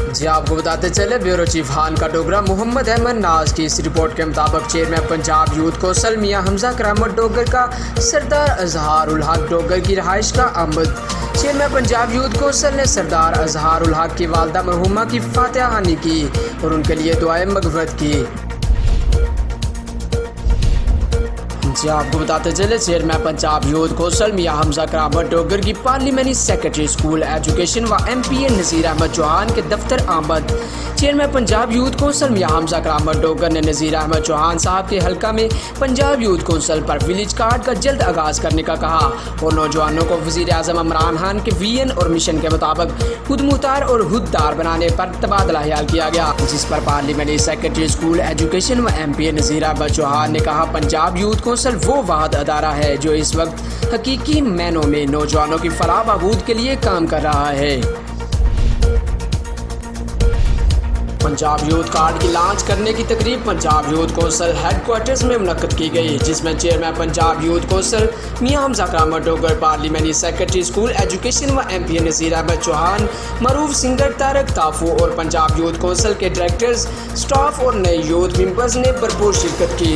जी आपको बताते चले, ब्यूरो चीफ खान का डोगरा मोहम्मद अहमद नाज की इस रिपोर्ट के मुताबिक chairman Punjab youth council Mian Hamza Karamat Dogar का सरदार अजहार उल हक डोगर की रहाइश का आमद। चेयरमैन पंजाब यूथ कौंसिल ने सरदार अजहार उल हक की वालदा मरहुमा की फातिहा खानी की और उनके लिए दुआएं मगफरत की। जी आपको बताते चले, chairman Punjab youth council Mian Hamza Karamat Dogar की पार्लियामेंट्री सेक्रेटरी स्कूल एजुकेशन व MPA नज़ीर अहमद चौहान के दफ्तर आमद। Chairman Punjab youth council Mian Hamza Karamat Dogar ने नज़ीर अहमद चौहान साहब के हल्का में पंजाब यूथ कौंसिल पर विलेज कार्ड का जल्द आगाज़ करने का कहा और नौजवानों को वज़ीर आज़म इमरान खान के विजन और मिशन के मुताबिक खुद मुख्तार और हुददार बनाने पर तबादला ख्याल किया गया, जिस पर पार्लियामेंट्री सेक्रेटरी स्कूल एजुकेशन व MPA नज़ीर अहमद चौहान ने कहा, पंजाब यूथ कौंसिल वो वाहिद अदारा है जो इस वक्त हकीकी मायनों में नौजवानों की फलाह बहबूद के लिए काम कर रहा है। पंजाब यूथ कार्ड की लॉन्च करने की तकरीब पंजाब यूथ कौंसिल हेडक्वार्टर्स में मुनक्कद की गई, जिसमें chairman Punjab youth council Mian Hamza Karamat Dogar, parliamentary secretary school education व MPA नज़ीर अहमद चौहान, मरूफ सिंगर तारक ताफू और पंजाब यूथ कौंसिल के डायरेक्टर्स, स्टाफ और नए यूथ मेंबर्स ने भरपूर शिरकत की।